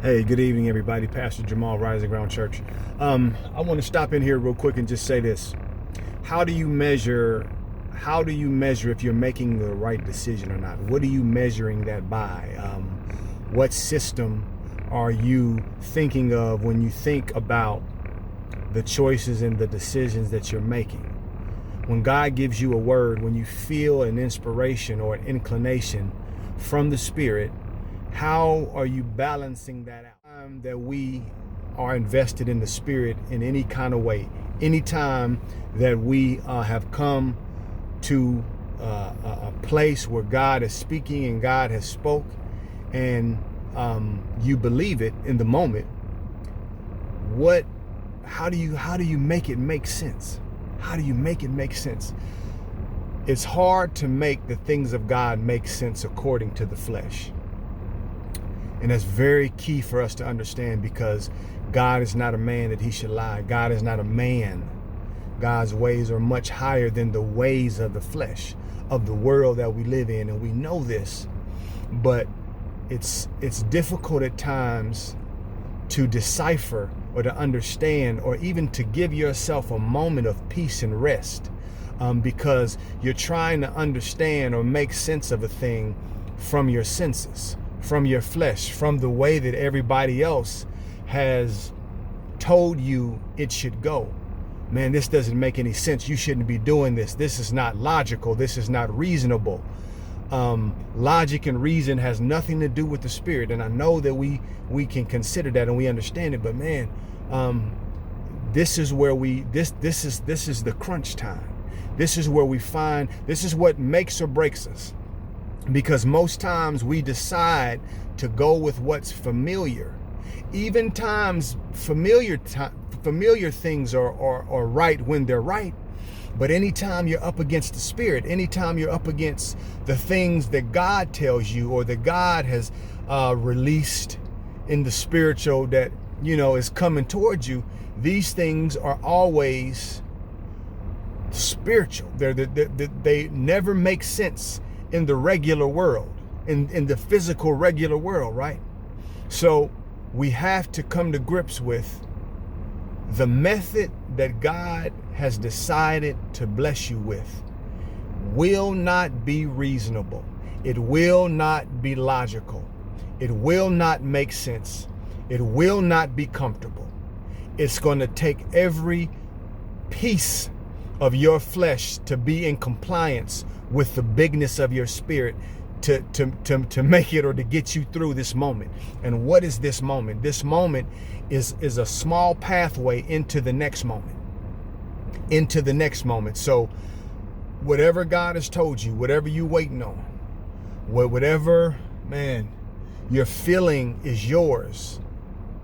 Hey, good evening, everybody. Pastor Jamal, Rising Groundchurch. I want to stop in here real quick and just say this. How do you measure if you're making the right decision or not? What are you measuring that by? What system are you thinking of when you think about the choices and the decisions that you're making? When God gives you a word, when you feel an inspiration or an inclination from the Spirit, how are you balancing that out? That we are invested in the Spirit in any kind of way, anytime that we have come to a place where God is speaking and God has spoke, and you believe it in the moment, how do you make it make sense? How do you make it make sense? It's hard to make the things of God make sense according to the flesh. And that's very key for us to understand, because God is not a man that he should lie. God is not a man. God's ways are much higher than the ways of the flesh, of the world that we live in. And we know this, but it's difficult at times to decipher or to understand, or even to give yourself a moment of peace and rest, because you're trying to understand or make sense of a thing from your senses, from your flesh, from the way that everybody else has told you it should go. Man, this doesn't make any sense. You shouldn't be doing this. This is not logical. This is not reasonable. Logic and reason has nothing to do with the Spirit. And I know that we can consider that and we understand it, but man, this is where this is the crunch time. This is where we find, this is what makes or breaks us. Because most times we decide to go with what's familiar. Even times familiar things are right when they're right. But anytime you're up against the Spirit, anytime you're up against the things that God tells you or that God has released in the spiritual that, is coming towards you, these things are always spiritual. They never make sense in the regular world, in the physical regular world, right? So we have to come to grips with the method that God has decided to bless you with will not be reasonable. It will not be logical. It will not make sense. It will not be comfortable. It's going to take every piece of your flesh to be in compliance with the bigness of your spirit to make it, or to get you through this moment. And what is this moment? This moment is a small pathway into the next moment. Into the next moment. So whatever God has told you, whatever you're waiting on, whatever, man, you're feeling is yours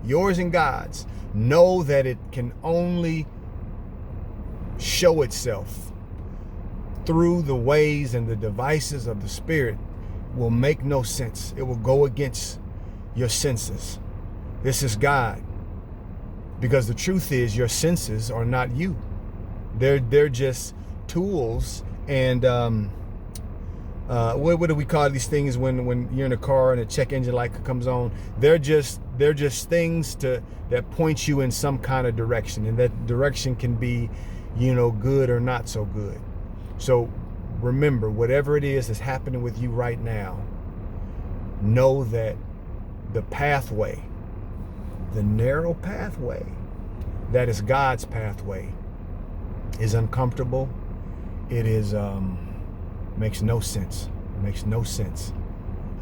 and God's, know that it can only show itself through the ways and the devices of the Spirit. Will make no sense. It will go against your senses. This is God. Because the truth is, your senses are not you. They're just tools. And what do we call these things when you're in a car and a check engine light comes on? They're just things that point you in some kind of direction, and that direction can be, good or not so good. So remember, whatever it is that's happening with you right now, know that the pathway, the narrow pathway that is God's pathway, is uncomfortable. It is makes no sense. It makes no sense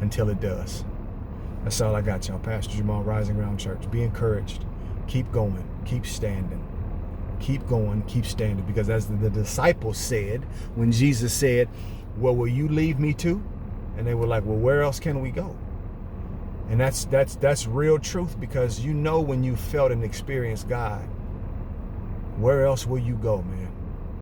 until it does. That's all I got, y'all. Pastor Jamal, Rising Ground Church. Be encouraged. Keep going. Keep standing. Keep going, keep standing, because as the disciples said, when Jesus said, well, will you leave me too? And they were like, well, where else can we go? And that's real truth, because when you felt and experienced God, where else will you go, man?